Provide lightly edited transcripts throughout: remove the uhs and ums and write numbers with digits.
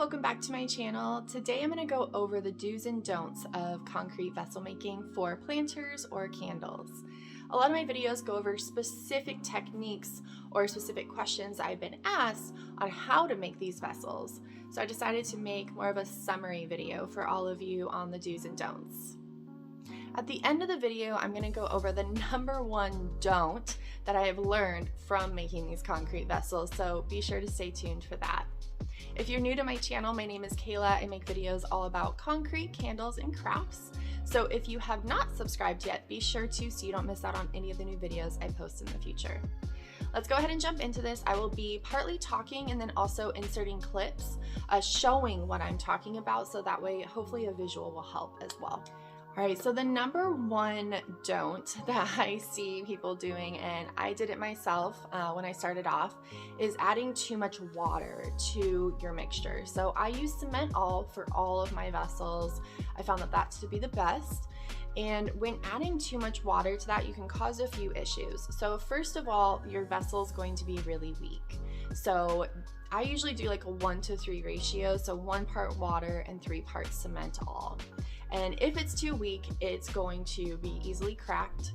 welcome back to my channel. Today I'm going to go over the do's and don'ts of concrete vessel making for planters or candles. A lot of my videos go over specific techniques or specific questions I've been asked on how to make these vessels. So I decided to make more of a summary video for all of you on the do's and don'ts. At the end of the video, I'm going to go over the number one don't that I have learned from making these concrete vessels, so be sure to stay tuned for that. If you're new to my channel, my name is Kayla. I make videos all about concrete, candles, and crafts. So if you have not subscribed yet, be sure to so you don't miss out on any of the new videos I post in the future. Let's go ahead and jump into this. I will be partly talking and then also inserting clips showing what I'm talking about, so that way hopefully a visual will help as well. All right, so the number one don't that I see people doing, and I did it myself when I started off, is adding too much water to your mixture. So I use cement all for all of my vessels. I found that to be the best. And when adding too much water to that, you can cause a few issues. So first of all, your vessel is going to be really weak. So I usually do like a 1-to-3 ratio, so 1 part water and 3 parts cement all. And if it's too weak, it's going to be easily cracked.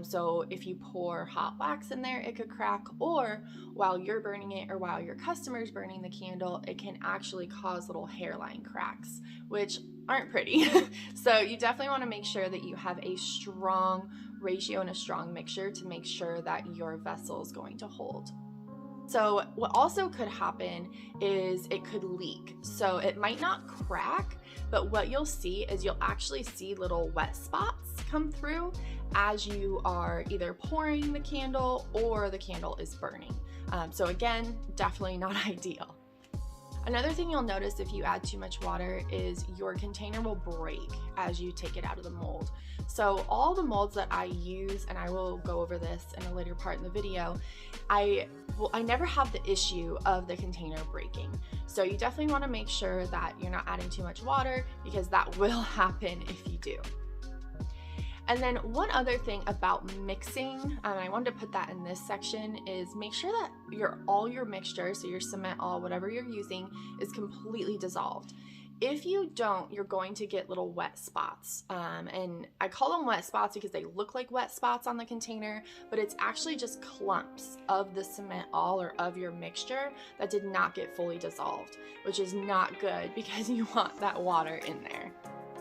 So if you pour hot wax in there, it could crack, or while you're burning it or while your customer's burning the candle, it can actually cause little hairline cracks, which aren't pretty. So you definitely want to make sure that you have a strong ratio and a strong mixture to make sure that your vessel is going to hold. So what also could happen is it could leak. So it might not crack, but what you'll see is you'll actually see little wet spots come through as you are either pouring the candle or the candle is burning. So again, definitely not ideal. Another thing you'll notice if you add too much water is your container will break as you take it out of the mold. So all the molds that I use, and I will go over this in a later part in the video, I never have the issue of the container breaking. So you definitely want to make sure that you're not adding too much water, because that will happen if you do. And then one other thing about mixing, and I wanted to put that in this section, is make sure that all your mixture, so your cement, all, whatever you're using, is completely dissolved. If you don't, you're going to get little wet spots. And I call them wet spots because they look like wet spots on the container, but it's actually just clumps of the cement all or of your mixture that did not get fully dissolved, which is not good because you want that water in there.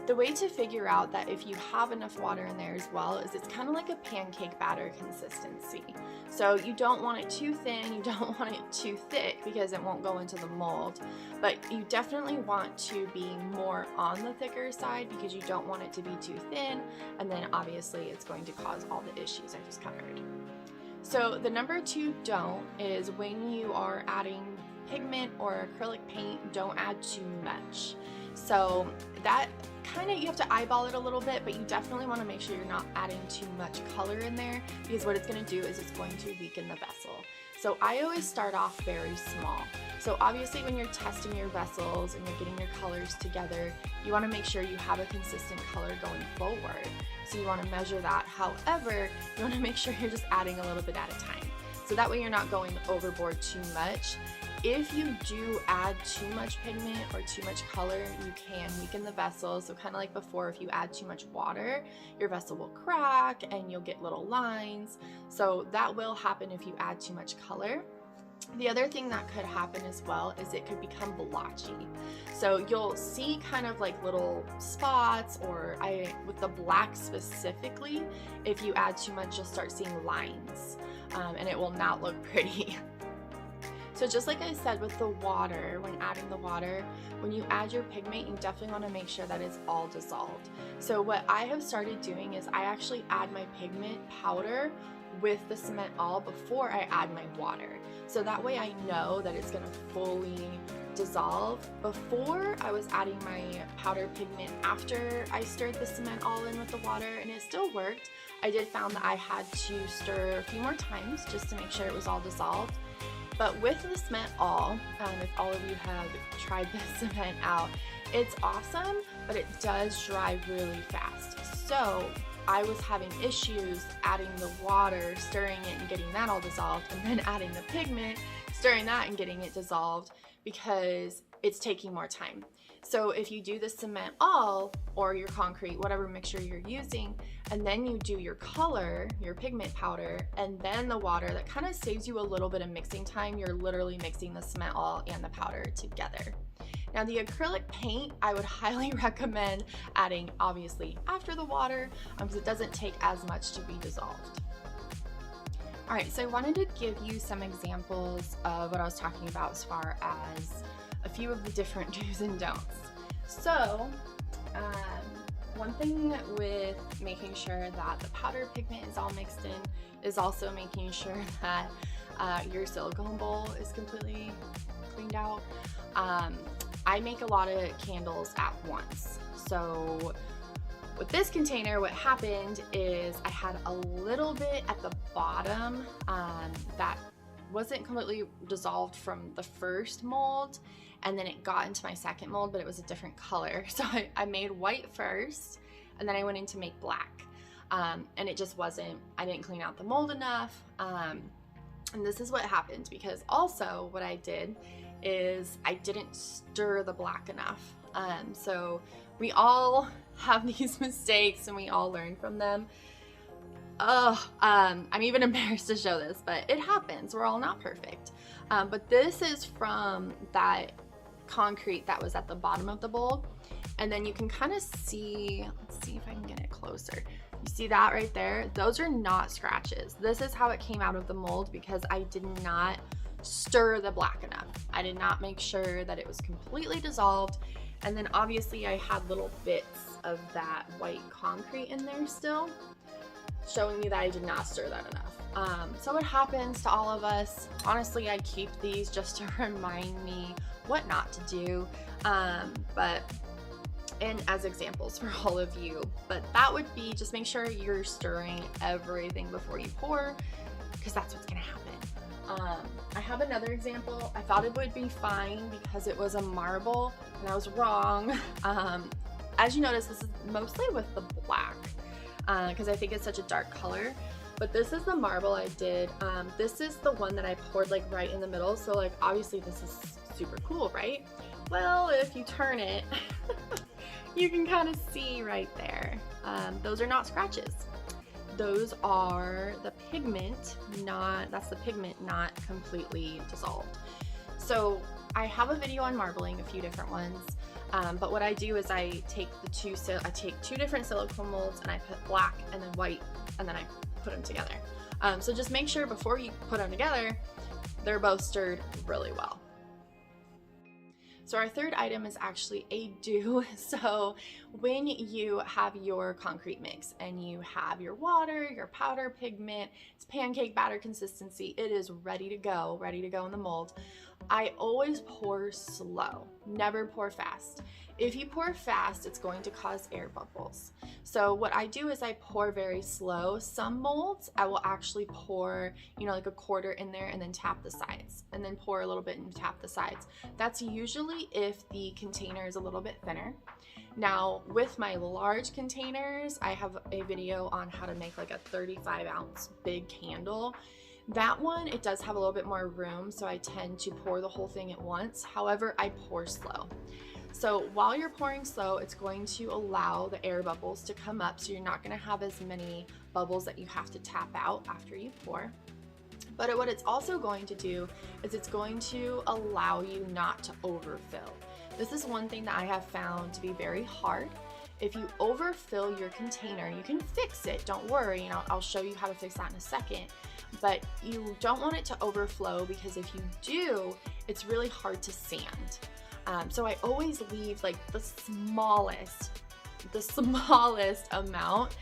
The way to figure out that if you have enough water in there as well is it's kind of like a pancake batter consistency. So you don't want it too thin, you don't want it too thick because it won't go into the mold, but you definitely want to be more on the thicker side because you don't want it to be too thin, and then obviously it's going to cause all the issues I just covered. So the number two don't is when you are adding pigment or acrylic paint, don't add too much. So that you have to eyeball it a little bit, but you definitely want to make sure you're not adding too much color in there, because what it's going to do is it's going to weaken the vessel. So I always start off very small. So obviously when you're testing your vessels and you're getting your colors together, you want to make sure you have a consistent color going forward. So you want to measure that. However, you want to make sure you're just adding a little bit at a time. So that way you're not going overboard too much. If you do add too much pigment or too much color, you can weaken the vessel. So kind of like before, if you add too much water, your vessel will crack and you'll get little lines. So that will happen if you add too much color. The other thing that could happen as well is it could become blotchy. So you'll see kind of like little spots, or with the black specifically, if you add too much, you'll start seeing lines and it will not look pretty. So just like I said with the water, when adding the water, when you add your pigment, you definitely want to make sure that it's all dissolved. So what I have started doing is I actually add my pigment powder with the cement all before I add my water. So that way I know that it's going to fully dissolve. Before, I was adding my powder pigment after I stirred the cement all in with the water, and it still worked. I did found that I had to stir a few more times just to make sure it was all dissolved. But with the cement all, if all of you have tried the cement out, it's awesome, but it does dry really fast. So I was having issues adding the water, stirring it and getting that all dissolved, and then adding the pigment, stirring that and getting it dissolved, because it's taking more time. So if you do the cement all or your concrete, whatever mixture you're using, and then you do your color, your pigment powder, and then the water, that kind of saves you a little bit of mixing time. You're literally mixing the cement all and the powder together. Now the acrylic paint, I would highly recommend adding obviously after the water because it doesn't take as much to be dissolved. All right, so I wanted to give you some examples of what I was talking about as far as a few of the different do's and don'ts. So one thing with making sure that the powder pigment is all mixed in is also making sure that your silicone bowl is completely cleaned out. I make a lot of candles at once. So with this container, what happened is I had a little bit at the bottom that wasn't completely dissolved from the first mold, and then it got into my second mold, but it was a different color. So I made white first, and then I went in to make black. And it just wasn't, I didn't clean out the mold enough. And this is what happened, because also what I did is I didn't stir the black enough. So we all have these mistakes and we all learn from them. I'm even embarrassed to show this, but it happens. We're all not perfect. But this is from that concrete that was at the bottom of the bowl. And then you can kind of see, let's see if I can get it closer. You see that right there? Those are not scratches. This is how it came out of the mold because I did not stir the black enough. I did not make sure that it was completely dissolved. And then obviously I had little bits of that white concrete in there still, showing me that I did not stir that enough. So it happens to all of us. Honestly, I keep these just to remind me what not to do, and as examples for all of you. But that would be, just make sure you're stirring everything before you pour, because that's what's gonna happen. I have another example. I thought it would be fine because it was a marble, and I was wrong. As you notice, this is mostly with the black, because I think it's such a dark color. But this is the marble I did. This is the one that I poured like right in the middle. So like obviously this is super cool, right? Well, if you turn it, you can kind of see right there. Those are not scratches. Those are the pigment, that's the pigment not completely dissolved. So I have a video on marbling, a few different ones. But what I do is I take two different silicone molds and I put black and then white, and then I put them together. So just make sure before you put them together, they're both stirred really well. So our third item is actually a do. So when you have your concrete mix and you have your water, your powder pigment, it's pancake batter consistency, it is ready to go in the mold. I always pour slow, never pour fast. If you pour fast, it's going to cause air bubbles. So what I do is I pour very slow. Some molds, I will actually pour, like a quarter in there and then tap the sides, and then pour a little bit and tap the sides. That's usually if the container is a little bit thinner. Now with my large containers, I have a video on how to make like a 35-ounce big candle. That one, it does have a little bit more room, so I tend to pour the whole thing at once. However, I pour slow. So while you're pouring slow, it's going to allow the air bubbles to come up, so you're not going to have as many bubbles that you have to tap out after you pour. But what it's also going to do is it's going to allow you not to overfill. This is one thing that I have found to be very hard. If you overfill your container, you can fix it, don't worry, I'll show you how to fix that in a second. But you don't want it to overflow, because if you do, it's really hard to sand. So I always leave like the smallest amount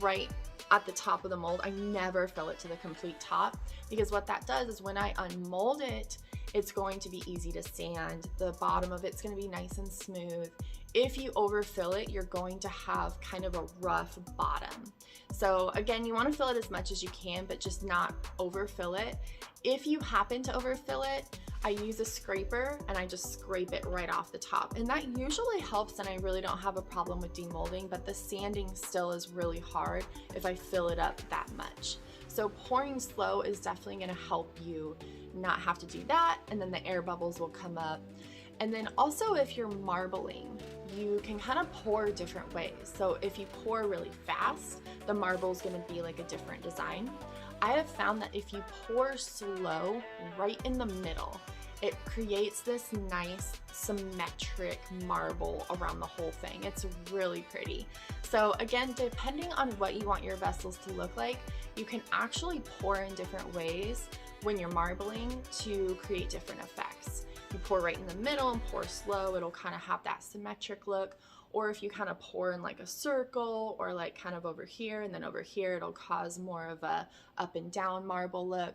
right at the top of the mold. I never fill it to the complete top, because what that does is when I unmold it, it's going to be easy to sand. The bottom of it's going to be nice and smooth. If you overfill it, you're going to have kind of a rough bottom. So again, you want to fill it as much as you can, but just not overfill it. If you happen to overfill it, I use a scraper and I just scrape it right off the top. And that usually helps, and I really don't have a problem with demolding, but the sanding still is really hard if I fill it up that much. So pouring slow is definitely going to help you not have to do that, and then the air bubbles will come up. And then also if you're marbling, you can kind of pour different ways. So if you pour really fast, the marble is going to be like a different design. I have found that if you pour slow right in the middle, it creates this nice symmetric marble around the whole thing. It's really pretty. So again, depending on what you want your vessels to look like, you can actually pour in different ways when you're marbling to create different effects. You pour right in the middle and pour slow, it'll kind of have that symmetric look. Or if you kind of pour in like a circle or like kind of over here and then over here, it'll cause more of a up and down marble look.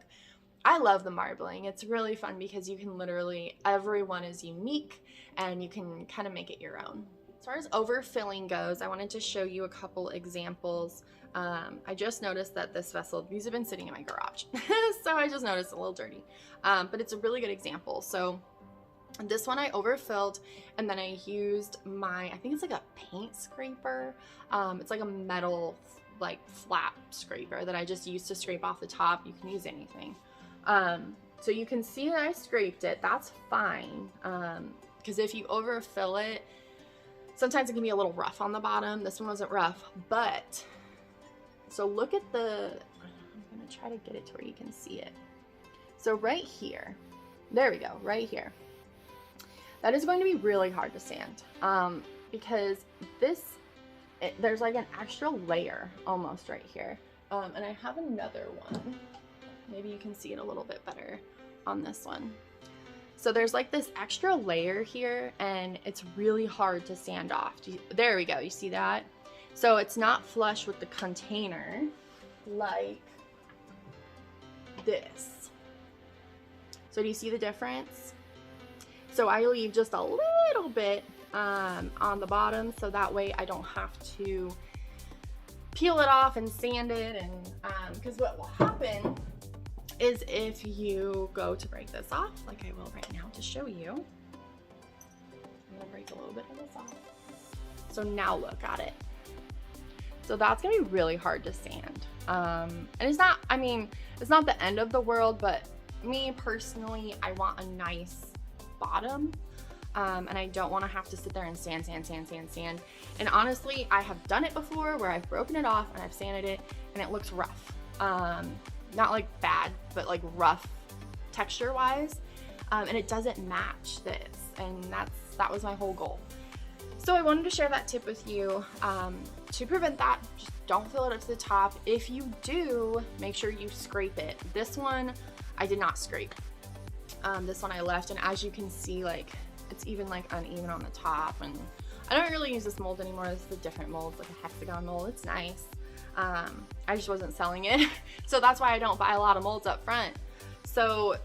I love the marbling. It's really fun because you can literally, everyone is unique and you can kind of make it your own. As far as overfilling goes, I wanted to show you a couple examples. I just noticed that this vessel, these have been sitting in my garage. So I just noticed a little dirty, but it's a really good example. So this one I overfilled and then I used I think it's like a paint scraper. It's like a metal, like flat scraper that I just used to scrape off the top. You can use anything. So you can see that I scraped it. That's fine. Because if you overfill it, sometimes it can be a little rough on the bottom. This one wasn't rough, but so look at I'm gonna try to get it to where you can see it. So right here, there we go, right here. That is going to be really hard to sand because there's like an extra layer almost right here. And I have another one. Maybe you can see it a little bit better on this one. So there's like this extra layer here and it's really hard to sand off. There we go, you see that? So it's not flush with the container like this. So do you see the difference? So I leave just a little bit on the bottom so that way I don't have to peel it off and sand it. And because what will happen is if you go to break this off, like I will right now to show you, I'm gonna break a little bit of this off. So now look at it. So that's gonna be really hard to sand. And it's not, I mean, it's not the end of the world, but me personally, I want a nice bottom. And I don't want to have to sit there and sand. And honestly, I have done it before where I've broken it off and I've sanded it and it looks rough. Not like bad, but like rough texture wise. And it doesn't match this. And that was my whole goal. So I wanted to share that tip with you. To prevent that, just don't fill it up to the top. If you do, make sure you scrape it. This one, I did not scrape. This one I left, and as you can see, like, it's even like uneven on the top, and I don't really use this mold anymore. This is a different mold, like a hexagon mold. It's nice. I just wasn't selling it. So that's why I don't buy a lot of molds up front. So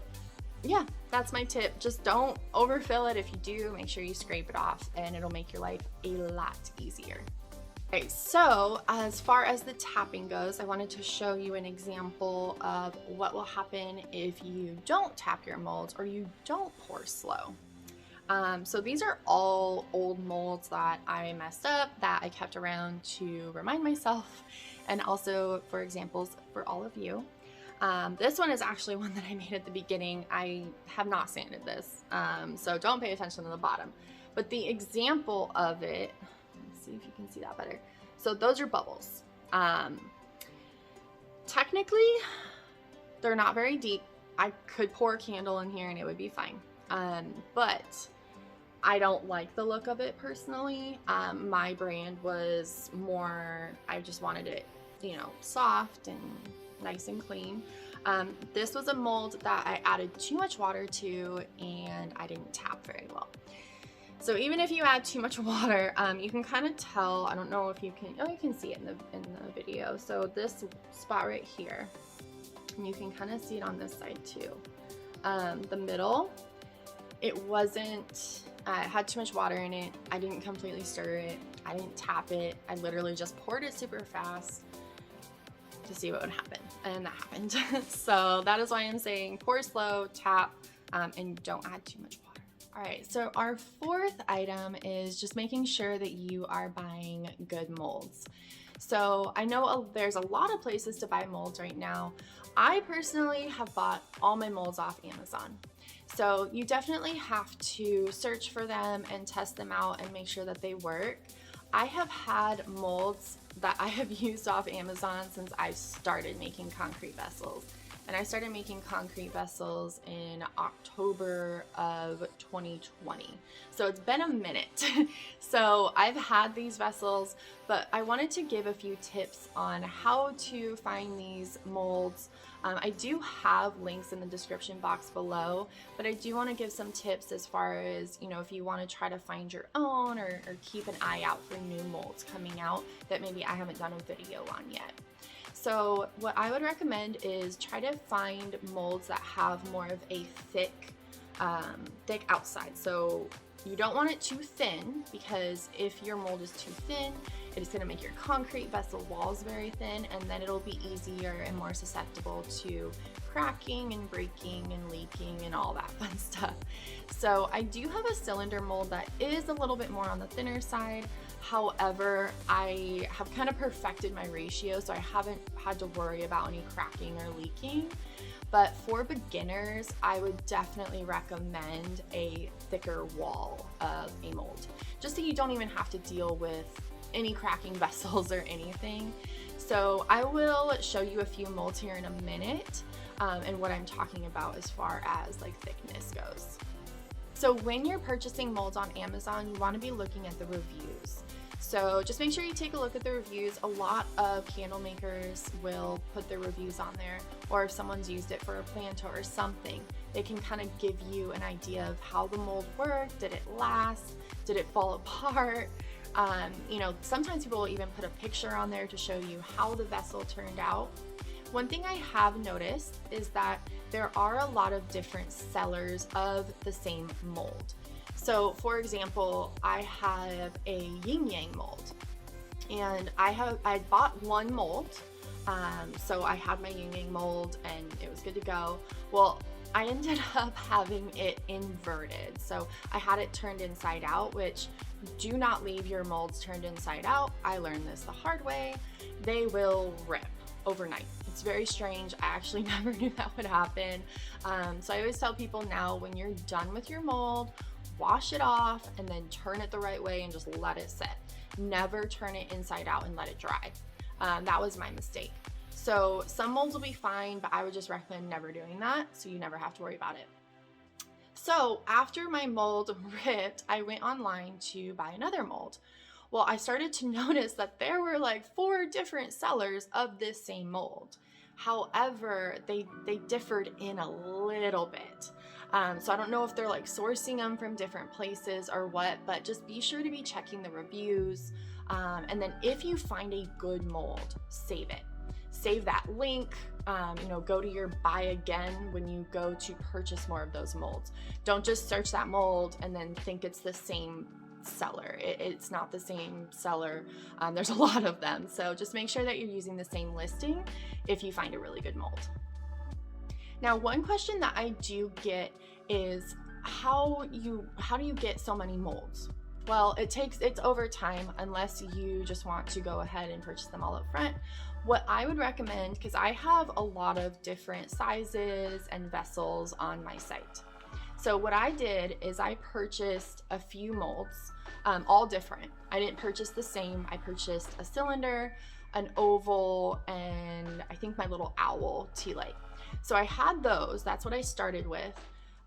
yeah, that's my tip. Just don't overfill it. If you do, make sure you scrape it off and it'll make your life a lot easier. Okay, so as far as the tapping goes, I wanted to show you an example of what will happen if you don't tap your molds or you don't pour slow. So these are all old molds that I messed up that I kept around to remind myself and also for examples for all of you. This one is actually one that I made at the beginning. I have not sanded this, so don't pay attention to the bottom. But the example of it, let's see if you can see that better. So those are bubbles. Technically, they're not very deep. I could pour a candle in here and it would be fine. But I don't like the look of it personally. My brand was more, I just wanted it, you know, soft and nice and clean. This was a mold that I added too much water to and I didn't tap very well. So even if you add too much water, you can kind of tell, I don't know if you can, oh, you can see it in the video. So this spot right here, and you can kind of see it on this side too. The middle, it wasn't, it had too much water in it. I didn't completely stir it. I didn't tap it. I literally just poured it super fast to see what would happen, and that happened. So that is why I'm saying pour slow, tap, and don't add too much water. All right, so our fourth item is just making sure that you are buying good molds. So I know there's a lot of places to buy molds right now. I personally have bought all my molds off Amazon. So you definitely have to search for them and test them out and make sure that they work. I have had molds that I have used off Amazon since I started making concrete vessels. And I started making concrete vessels in October of 2020. So it's been a minute. So I've had these vessels, but I wanted to give a few tips on how to find these molds. I do have links in the description box below, but I do want to give some tips as far as, you know, if you want to try to find your own or keep an eye out for new molds coming out that maybe I haven't done a video on yet. So what I would recommend is try to find molds that have more of a thick outside. So you don't want it too thin, because if your mold is too thin, it is going to make your concrete vessel walls very thin, and then it'll be easier and more susceptible to cracking and breaking and leaking and all that fun stuff. So I do have a cylinder mold that is a little bit more on the thinner side. However, I have kind of perfected my ratio, so I haven't had to worry about any cracking or leaking. But for beginners, I would definitely recommend a thicker wall of a mold, just so you don't even have to deal with any cracking vessels or anything. So I will show you a few molds here in a minute, and what I'm talking about as far as like thickness goes. So when you're purchasing molds on Amazon, you want to be looking at the reviews. So just make sure you take a look at the reviews. A lot of candle makers will put their reviews on there, or if someone's used it for a planter or something, they can kind of give you an idea of how the mold worked. Did it last? Did it fall apart? You know, sometimes people will even put a picture on there to show you how the vessel turned out. One thing I have noticed is that there are a lot of different sellers of the same mold. So for example, I have a yin yang mold, and I bought one mold. So I had my yin yang mold and it was good to go. Well, I ended up having it inverted. So I had it turned inside out, which do not leave your molds turned inside out. I learned this the hard way. They will rip overnight. It's very strange. I actually never knew that would happen. So I always tell people now, when you're done with your mold, wash it off and then turn it the right way and just let it sit. Never turn it inside out and let it dry. That was my mistake. So some molds will be fine, but I would just recommend never doing that, so you never have to worry about it. So after my mold ripped, I went online to buy another mold. Well, I started to notice that there were like 4 different sellers of this same mold. However, they differed in a little bit. So I don't know if they're like sourcing them from different places or what, but just be sure to be checking the reviews. And then if you find a good mold, save it. Save that link, you know, go to your buy again when you go to purchase more of those molds. Don't just search that mold and then think it's the same seller. It's not the same seller. There's a lot of them. So just make sure that you're using the same listing if you find a really good mold. Now, one question that I do get is how do you get so many molds? Well, it's over time, unless you just want to go ahead and purchase them all up front. What I would recommend, because I have a lot of different sizes and vessels on my site. So what I did is I purchased a few molds, all different. I didn't purchase the same. I purchased a cylinder, an oval, and I think my little owl tea light. So I had those. That's what I started with.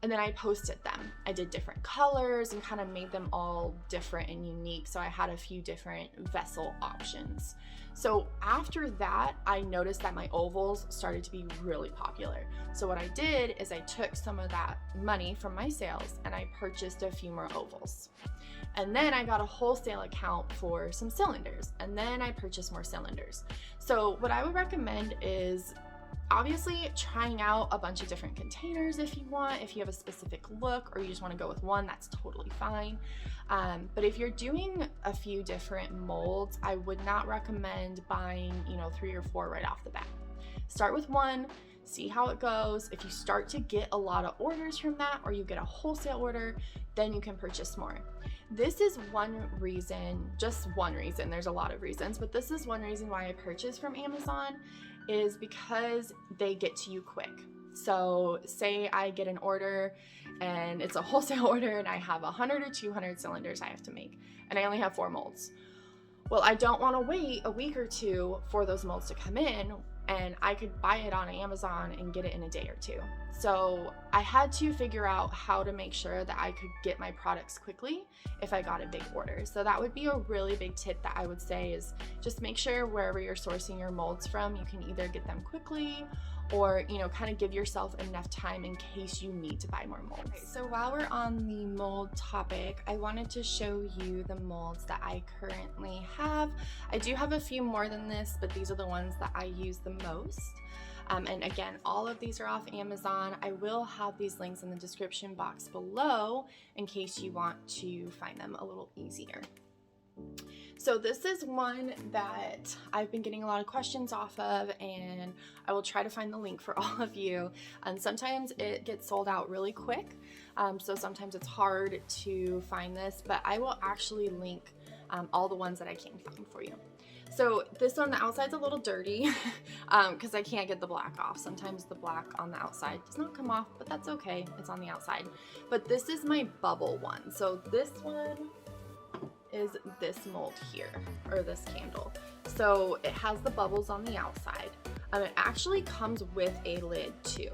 And then I posted them. I did different colors and kind of made them all different and unique. So I had a few different vessel options. So after that, I noticed that my ovals started to be really popular. So what I did is I took some of that money from my sales and I purchased a few more ovals. And then I got a wholesale account for some cylinders, and then I purchased more cylinders. So what I would recommend is obviously trying out a bunch of different containers if you want. If you have a specific look or you just want to go with one, that's totally fine. But if you're doing a few different molds, I would not recommend buying, 3 or 4 right off the bat. Start with one, see how it goes. If you start to get a lot of orders from that, or you get a wholesale order, then you can purchase more. This is one reason, just one reason, there's a lot of reasons, but this is one reason why I purchase from Amazon, is because they get to you quick. So say I get an order and it's a wholesale order, and I have 100 or 200 cylinders I have to make, and I only have 4 molds. Well, I don't want to wait a week or 2 for those molds to come in, and I could buy it on Amazon and get it in a day or 2. So I had to figure out how to make sure that I could get my products quickly if I got a big order. So that would be a really big tip that I would say is just make sure wherever you're sourcing your molds from, you can either get them quickly or, you know, kind of give yourself enough time in case you need to buy more molds. Okay, so while we're on the mold topic, I wanted to show you the molds that I currently have. I do have a few more than this, but these are the ones that I use the most. And again, all of these are off Amazon. I will have these links in the description box below in case you want to find them a little easier. So this is one that I've been getting a lot of questions off of, and I will try to find the link for all of you. And sometimes it gets sold out really quick, so sometimes it's hard to find this, but I will actually link all the ones that I can find for you. So this one, the outside's a little dirty because I can't get the black off. Sometimes the black on the outside does not come off, but that's okay. It's on the outside. But this is my bubble one. So this one is this mold here, or this candle. So it has the bubbles on the outside. It actually comes with a lid too.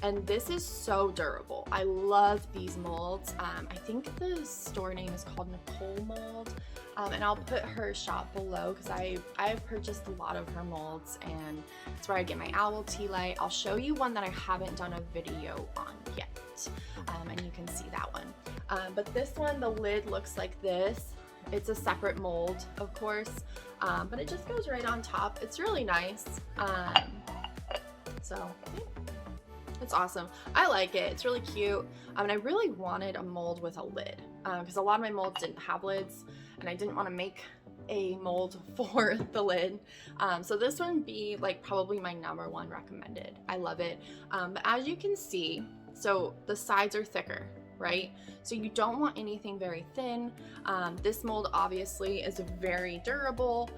And this is so durable. I love these molds. I think the store name is called Nicole Mold. And I'll put her shop below because I've purchased a lot of her molds, and it's where I get my owl tea light. I'll show you one that I haven't done a video on yet, and you can see that one. But this one, the lid looks like this. It's a separate mold, of course, but it just goes right on top. It's really nice. So yeah. It's awesome. I like it. It's really cute. And I really wanted a mold with a lid because a lot of my molds didn't have lids, and I didn't want to make a mold for the lid. So this one would be like probably my #1 recommended. I love it. But as you can see, so the sides are thicker, right? So you don't want anything very thin. This mold obviously is very durable.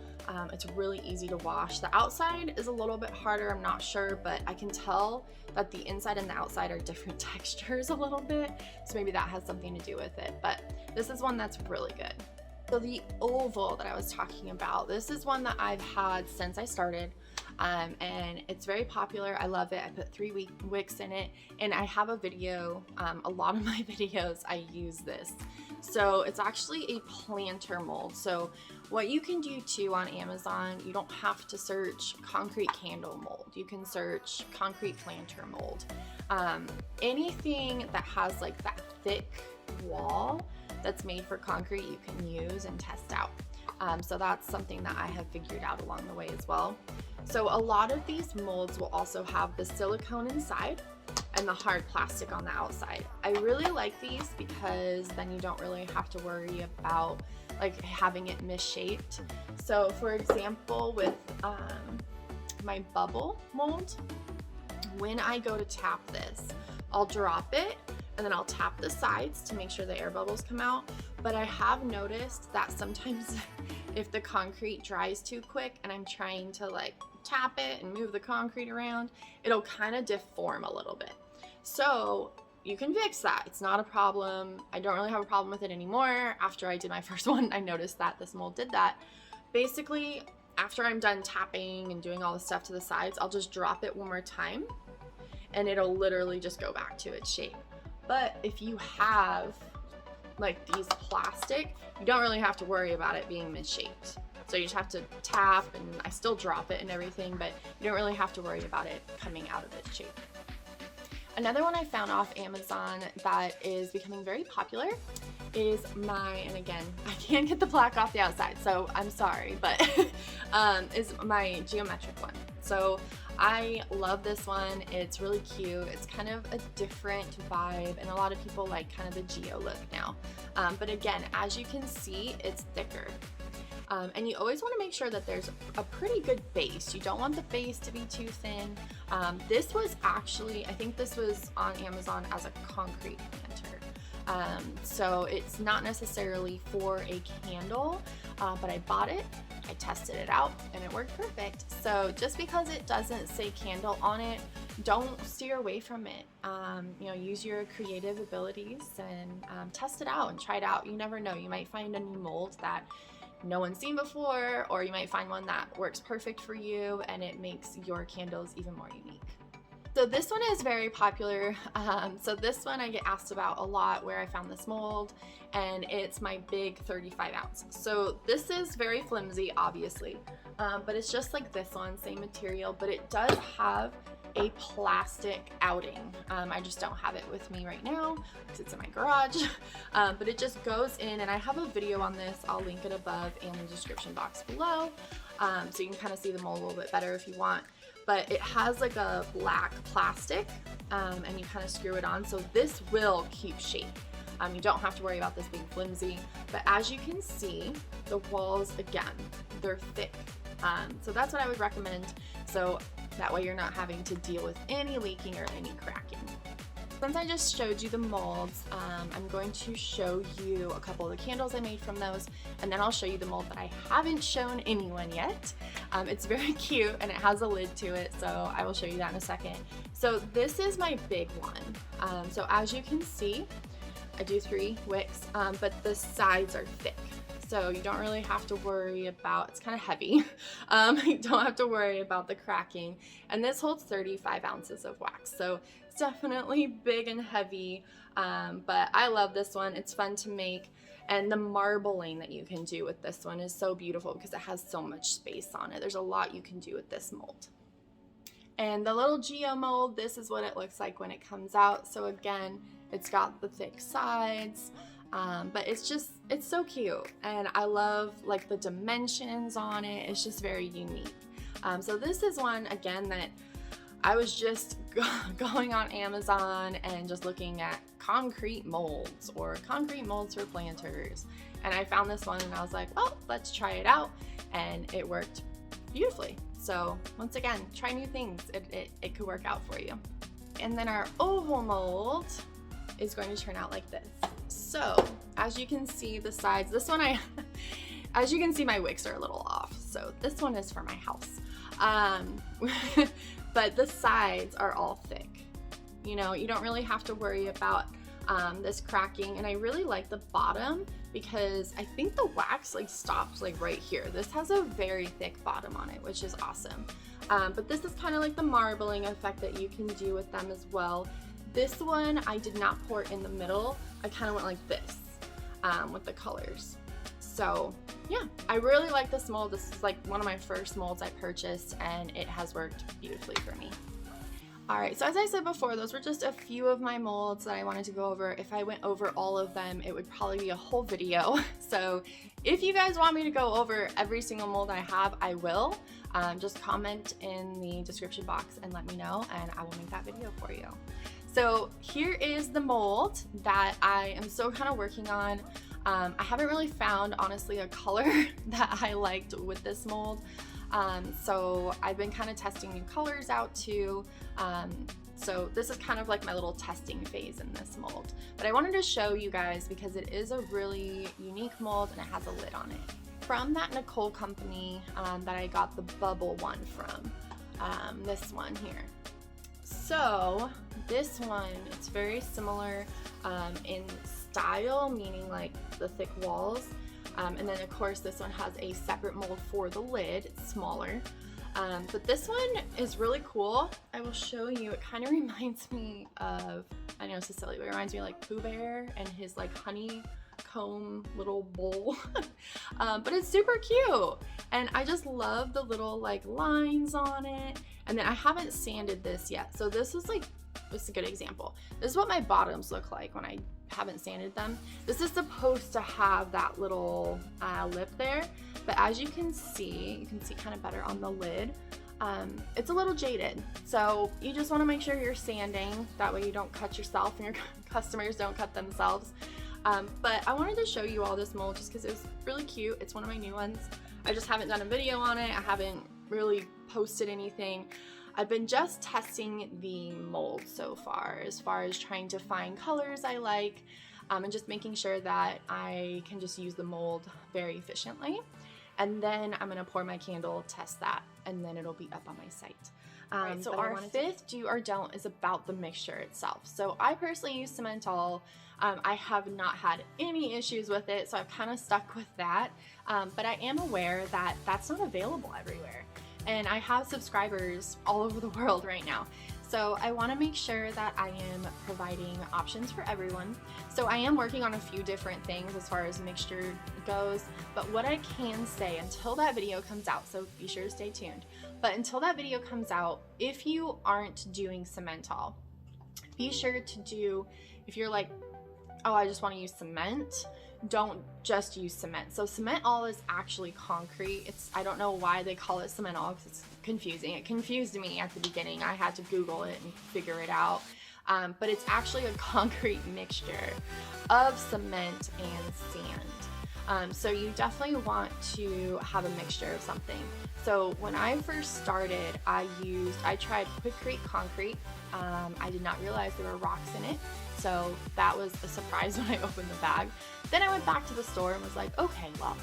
It's really easy to wash. The outside is a little bit harder, I'm not sure, but I can tell that the inside and the outside are different textures a little bit, so maybe that has something to do with it, but this is one that's really good. So the oval that I was talking about, this is one that I've had since I started, and it's very popular. I love it. I put 3 wicks in it, and I have a video, a lot of my videos I use this. So it's actually a planter mold. So what you can do too on Amazon, you don't have to search concrete candle mold. You can search concrete planter mold. Anything that has like that thick wall that's made for concrete, you can use and test out. So that's something that I have figured out along the way as well. So a lot of these molds will also have the silicone inside and the hard plastic on the outside. I really like these because then you don't really have to worry about like having it misshaped. So for example, with my bubble mold, when I go to tap this, I'll drop it and then I'll tap the sides to make sure the air bubbles come out. But I have noticed that sometimes if the concrete dries too quick and I'm trying to like tap it and move the concrete around, it'll kind of deform a little bit. So you can fix that. It's not a problem. I don't really have a problem with it anymore. After I did my first one, I noticed that this mold did that. Basically, after I'm done tapping and doing all the stuff to the sides, I'll just drop it one more time and it'll literally just go back to its shape. But if you have like these plastic, you don't really have to worry about it being misshaped. So you just have to tap, and I still drop it and everything, but you don't really have to worry about it coming out of its shape. Another one I found off Amazon that is becoming very popular is and again, I can't get the black off the outside, so I'm sorry, but is my geometric one. So I love this one. It's really cute. It's kind of a different vibe, and a lot of people like kind of the geo look now. But again, as you can see, it's thicker. And you always want to make sure that there's a pretty good base. You don't want the base to be too thin. This was actually, I think this was on Amazon as a concrete planter. So it's not necessarily for a candle, but I bought it, I tested it out, and it worked perfect. So just because it doesn't say candle on it, don't steer away from it. You know, use your creative abilities and test it out and try it out. You never know, you might find a new mold that no one's seen before, or you might find one that works perfect for you and it makes your candles even more unique. So this one is very popular. So this one I get asked about a lot, where I found this mold, and it's my big 35 ounce. So this is very flimsy, obviously, but it's just like this one, same material, but it does have a plastic outing. I just don't have it with me right now because it's in my garage, but it just goes in, and I have a video on this. I'll link it above in the description box below, so you can kind of see the mold a little bit better if you want. But it has like a black plastic, and you kind of screw it on, so this will keep shape. You don't have to worry about this being flimsy, but as you can see, the walls, again, they're thick. So that's what I would recommend, so that way you're not having to deal with any leaking or any cracking. Since I just showed you the molds, I'm going to show you a couple of the candles I made from those, and then I'll show you the mold that I haven't shown anyone yet. It's very cute and it has a lid to it, so I will show you that in a second. So this is my big one. So as you can see, I do 3 wicks, but the sides are thick. So you don't really have to worry about, it's kind of heavy, you don't have to worry about the cracking. And this holds 35 ounces of wax, so it's definitely big and heavy, but I love this one. It's fun to make, and the marbling that you can do with this one is so beautiful because it has so much space on it. There's a lot you can do with this mold. And the little geo mold, this is what it looks like when it comes out. So again, it's got the thick sides, but it's so cute, and I love like the dimensions on it. It's just very unique. So this is one, again, that I was just going on Amazon and just looking at concrete molds or concrete molds for planters, and I found this one and I was like, well, let's try it out, and it worked beautifully. So once again, try new things. It could work out for you. And then our oval mold is going to turn out like this. So as you can see, the sides, this one as you can see, my wicks are a little off, so this one is for my house. But the sides are all thick. You know, you don't really have to worry about this cracking, and I really like the bottom because I think the wax like stops like right here. This has a very thick bottom on it, which is awesome. But this is kind of like the marbling effect that you can do with them as well. This one I did not pour in the middle. I kind of went like this with the colors. So yeah, I really like this mold. This is like one of my first molds I purchased, and it has worked beautifully for me. Alright, so as I said before, those were just a few of my molds that I wanted to go over. If I went over all of them, it would probably be a whole video. So if you guys want me to go over every single mold I have, I will. Just comment in the description box and let me know, and I will make that video for you. So here is the mold that I am still kind of working on. I haven't really found, honestly, a color that I liked with this mold. So I've been kind of testing new colors out too. So this is kind of like my little testing phase in this mold. But I wanted to show you guys because it is a really unique mold and it has a lid on it. From that Nicole company that I got the bubble one from, this one here. So this one, it's very similar in style, meaning like the thick walls. And then of course this one has a separate mold for the lid, it's smaller. But this one is really cool. I will show you. It kind of reminds me of, I know this is silly, but it reminds me of like Pooh Bear and his like honeycomb little bowl. But it's super cute. And I just love the little like lines on it. And then I haven't sanded this yet. So this is like, this is a good example. This is what my bottoms look like when I haven't sanded them. This is supposed to have that little lip there, but as you can see kind of better on the lid, it's a little jaded. So you just want to make sure you're sanding, that way you don't cut yourself and your customers don't cut themselves. But I wanted to show you all this mold just because it was really cute. It's one of my new ones. I just haven't done a video on it. I haven't really posted anything. I've been just testing the mold so far as trying to find colors I like. and just making sure that I can just use the mold very efficiently. And then I'm gonna pour my candle, test that, and then it'll be up on my site. Right, so our fifth do or don't is about the mixture itself. So I personally use Simmental. I have not had any issues with it, so I've kind of stuck with that. But I am aware that that's not available everywhere. And I have subscribers all over the world right now. So I want to make sure that I am providing options for everyone. So I am working on a few different things as far as mixture goes, but what I can say until that video comes out, so be sure to stay tuned, but until that video comes out, if you aren't doing Simmental, be sure to do, if you're like, oh, I just want to use cement, don't just use cement. So Simmental is actually concrete. I don't know why they call it Simmental because it's confusing. It confused me at the beginning. I had to Google it and figure it out. But it's actually a concrete mixture of cement and sand. So you definitely want to have a mixture of something. So when I first started, I tried Quikrete concrete. I did not realize there were rocks in it. So that was a surprise when I opened the bag. Then I went back to the store and was like, okay, well,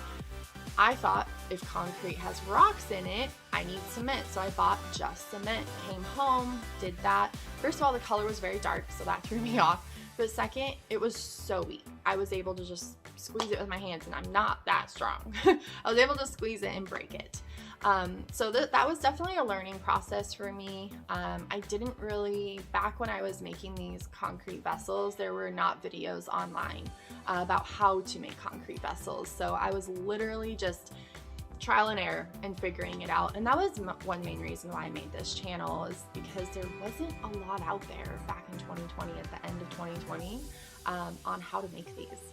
I thought if concrete has rocks in it, I need cement. So I bought just cement, came home, did that. First of all, the color was very dark, so that threw me off. But second, it was so weak. I was able to just squeeze it with my hands, and I'm not that strong. I was able to squeeze it and break it. So that was definitely a learning process for me. I didn't really, back when I was making these concrete vessels, there were not videos online about how to make concrete vessels. So I was literally just trial and error and figuring it out. And that was one main reason why I made this channel, is because there wasn't a lot out there back in 2020, at the end of 2020, on how to make these.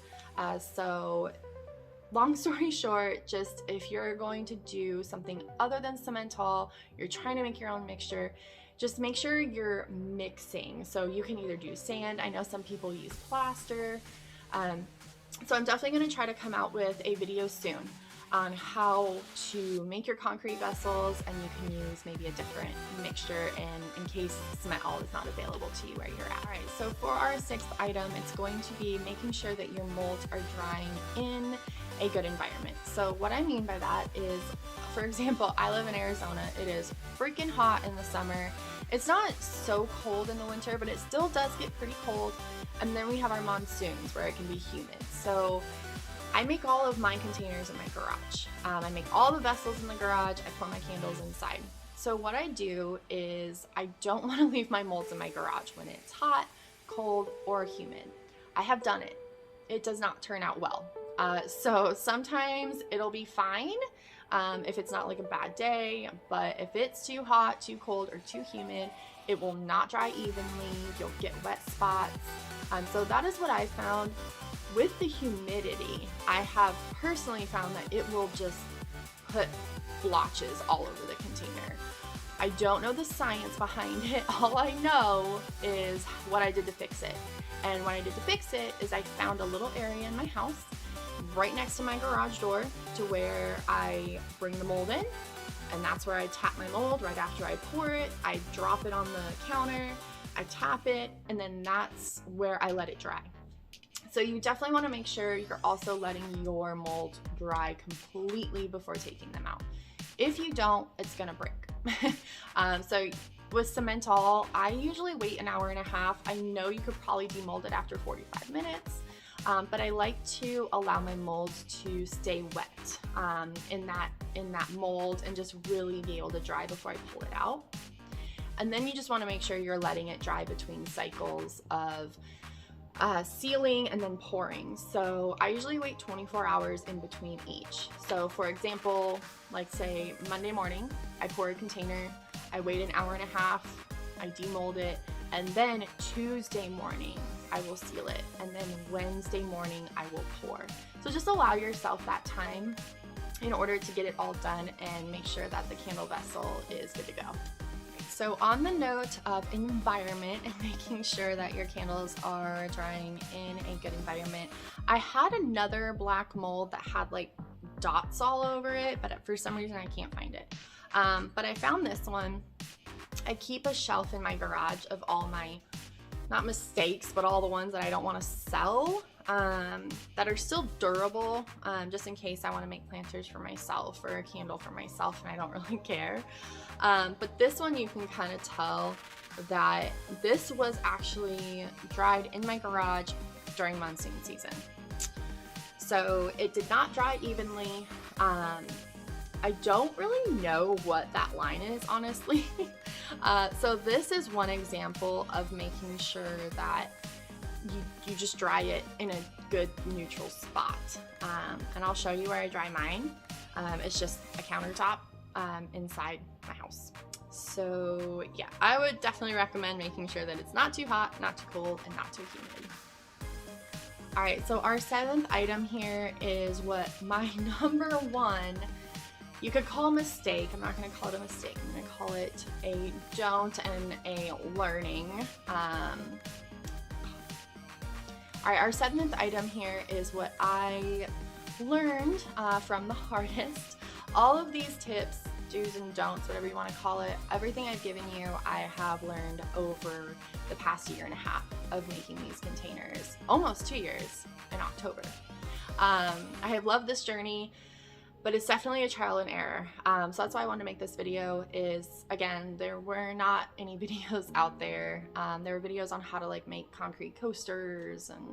So long story short, just if you're going to do something other than Simmental, you're trying to make your own mixture, just make sure you're mixing. So you can either do sand. I know some people use plaster. So I'm definitely going to try to come out with a video soon on how to make your concrete vessels, and you can use maybe a different mixture in case Simmental is not available to you where you're at. All right, so for our sixth item, it's going to be making sure that your molds are drying in a good environment. So what I mean by that is, for example, I live in Arizona. It is freaking hot in the summer. It's not so cold in the winter, but it still does get pretty cold. And then we have our monsoons where it can be humid. So I make all of my containers in my garage. I make all the vessels in the garage. I pour my candles inside. So what I do is I don't want to leave my molds in my garage when it's hot, cold, or humid. I have done it. It does not turn out well. So sometimes it'll be fine if it's not like a bad day, but if it's too hot, too cold, or too humid, it will not dry evenly. You'll get wet spots. So that is what I found. With the humidity, I have personally found that it will just put blotches all over the container. I don't know the science behind it. All I know is what I did to fix it. And what I did to fix it is I found a little area in my house right next to my garage door to where I bring the mold in, and that's where I tap my mold right after I pour it. I drop it on the counter, I tap it, and then that's where I let it dry. So you definitely want to make sure you're also letting your mold dry completely before taking them out. If you don't, it's gonna break. So with Simmental, I usually wait an hour and a half. I know you could probably demold it after 45 minutes, but I like to allow my molds to stay wet in that mold and just really be able to dry before I pull it out. And then you just want to make sure you're letting it dry between cycles of sealing and then pouring. So I usually wait 24 hours in between each. So for example, like say Monday morning, I pour a container, I wait an hour and a half, I demold it, and then Tuesday morning I will seal it, and then Wednesday morning I will pour. So just allow yourself that time in order to get it all done and make sure that the candle vessel is good to go. So on the note of environment and making sure that your candles are drying in a good environment, I had another black mold that had like dots all over it, but for some reason I can't find it. But I found this one. I keep a shelf in my garage of all my, not mistakes, but all the ones that I don't want to sell. that are still durable, just in case I want to make planters for myself or a candle for myself and I don't really care. But this one, you can kind of tell that this was actually dried in my garage during monsoon season. So it did not dry evenly. I don't really know what that line is, honestly. So this is one example of making sure that you just dry it in a good neutral spot. And I'll show you where I dry mine. It's just a countertop inside my house. So yeah, I would definitely recommend making sure that it's not too hot, not too cold, and not too humid. All right, so our 7th item here is what my number 1, you could call a mistake. I'm not gonna call it a mistake. I'm gonna call it a don't and a learning. All right, our 7th item here is what I learned from the hardest. All of these tips, do's and don'ts, whatever you want to call it, everything I've given you, I have learned over the past 1.5 years of making these containers, almost 2 years in October. I have loved this journey, but it's definitely a trial and error. So that's why I wanted to make this video is, again, there were not any videos out there. There were videos on how to like make concrete coasters and,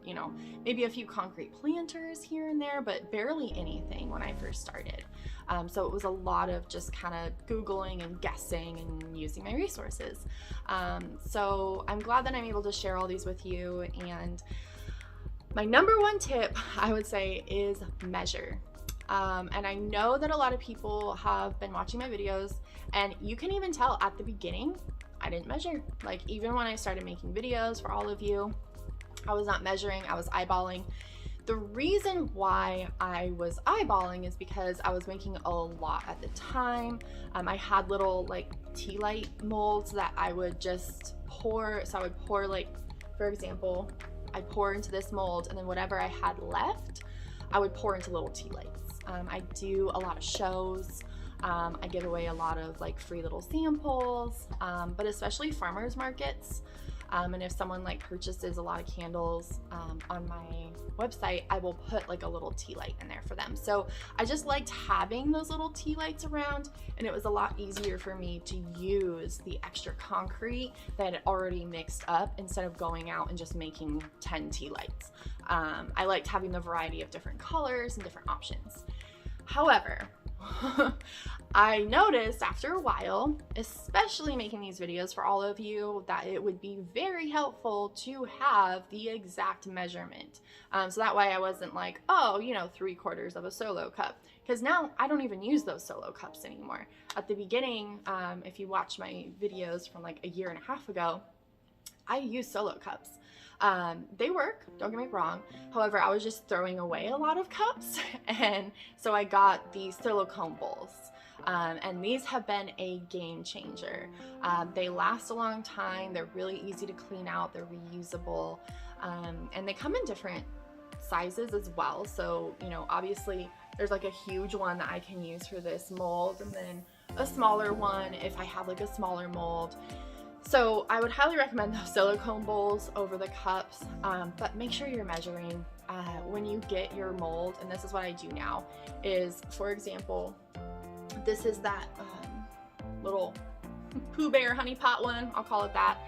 you know, maybe a few concrete planters here and there, but barely anything when I first started. So it was a lot of just kind of Googling and guessing and using my resources. So I'm glad that I'm able to share all these with you. And my number 1 tip, I would say, is measure. And I know that a lot of people have been watching my videos, and you can even tell at the beginning, I didn't measure. Like, even when I started making videos for all of you, I was not measuring, I was eyeballing. The reason why I was eyeballing is because I was making a lot at the time. I had little like tea light molds that I would just pour. So I would pour, like, for example, I pour into this mold, and then whatever I had left, I would pour into little tea lights. I do a lot of shows. I give away a lot of like free little samples, but especially farmers markets. And if someone like purchases a lot of candles on my website, I will put like a little tea light in there for them. So I just liked having those little tea lights around, and it was a lot easier for me to use the extra concrete that I had already mixed up instead of going out and just making 10 tea lights. I liked having the variety of different colors and different options. However, I noticed after a while, especially making these videos for all of you, that it would be very helpful to have the exact measurement. So that way I wasn't like, oh, you know, 3/4 of a solo cup. Because now I don't even use those solo cups anymore. At the beginning, if you watch my videos from like 1.5 years ago, I used solo cups. They work, don't get me wrong. However, I was just throwing away a lot of cups, and so I got these silicone bowls. And these have been a game changer. They last a long time, they're really easy to clean out, they're reusable, and they come in different sizes as well. So, you know, obviously there's like a huge one that I can use for this mold, and then a smaller one if I have like a smaller mold. So I would highly recommend those silicone bowls over the cups, but make sure you're measuring when you get your mold. And this is what I do now is, for example, this is that little Pooh Bear honey pot one, I'll call it that.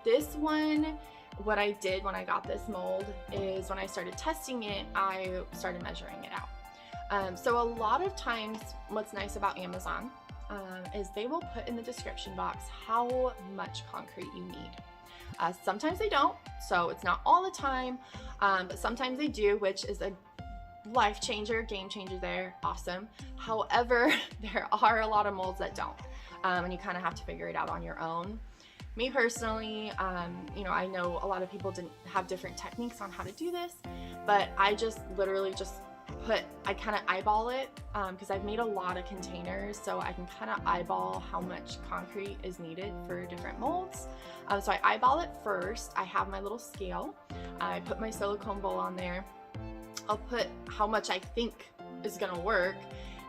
This one, what I did when I got this mold is when I started testing it, I started measuring it out. So a lot of times what's nice about Amazon is they will put in the description box how much concrete you need. Sometimes they don't, so it's not all the time, but sometimes they do, which is a life changer, game changer there, awesome. However, there are a lot of molds that don't, and you kind of have to figure it out on your own. Me personally, you know, I know a lot of people didn't have different techniques on how to do this, but I just literally just I kind of eyeball it because I've made a lot of containers, so I can kind of eyeball how much concrete is needed for different molds. So I eyeball it first. I have my little scale. I put my silicone bowl on there. I'll put how much I think is gonna work,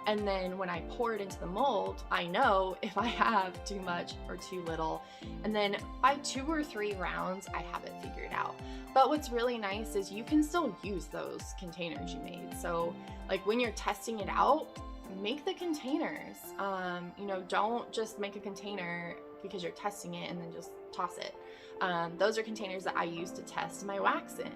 And then when I pour it into the mold, I know if I have too much or too little. And then by 2 or 3 rounds, I have it figured out. But what's really nice is you can still use those containers you made. So like when you're testing it out, make the containers. You know, don't just make a container because you're testing it and then just toss it. Those are containers that I use to test my wax in.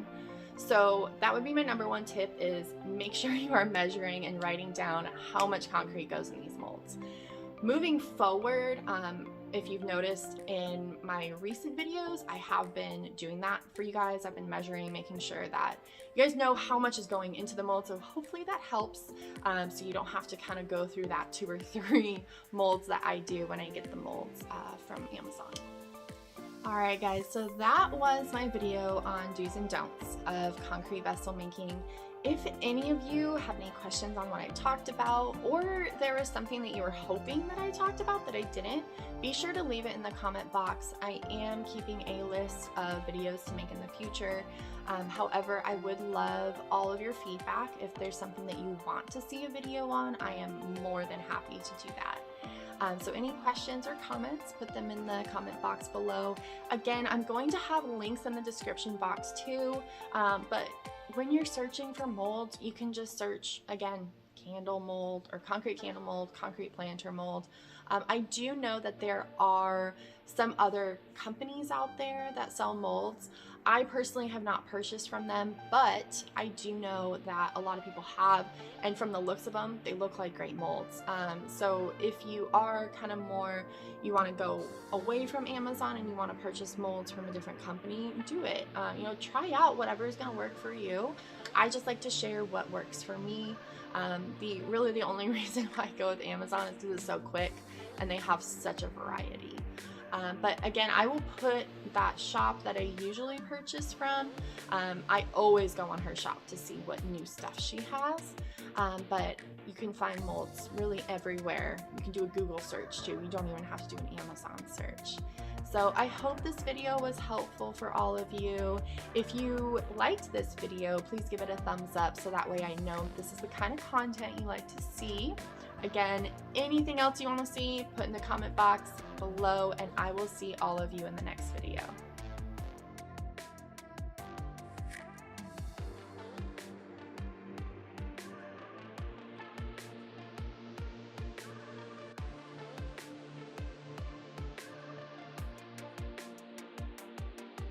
So that would be my number 1 tip, is make sure you are measuring and writing down how much concrete goes in these molds. Moving forward, if you've noticed in my recent videos, I have been doing that for you guys. I've been measuring, making sure that you guys know how much is going into the mold. So hopefully that helps, so you don't have to kind of go through that 2 or 3 molds that I do when I get the molds from Amazon. Alright guys, so that was my video on do's and don'ts of concrete vessel making. If any of you have any questions on what I talked about, or there was something that you were hoping that I talked about that I didn't, be sure to leave it in the comment box. I am keeping a list of videos to make in the future. However, I would love all of your feedback. If there's something that you want to see a video on, I am more than happy to do that. So any questions or comments, put them in the comment box below. Again, I'm going to have links in the description box too, but when you're searching for molds, you can just search, again, candle mold or concrete candle mold, concrete planter mold. I do know that there are some other companies out there that sell molds. I personally have not purchased from them, but I do know that a lot of people have, and from the looks of them, they look like great molds. So if you are kind of more, you want to go away from Amazon and you want to purchase molds from a different company, do it. You know, try out whatever is going to work for you. I just like to share what works for me. Really the only reason why I go with Amazon is because it's so quick and they have such a variety. But again, I will put that shop that I usually purchase from. I always go on her shop to see what new stuff she has. But you can find molds really everywhere. You can do a Google search too. You don't even have to do an Amazon search. So I hope this video was helpful for all of you. If you liked this video, please give it a thumbs up so that way I know this is the kind of content you like to see. Again, anything else you want to see, put in the comment box below, and I will see all of you in the next video.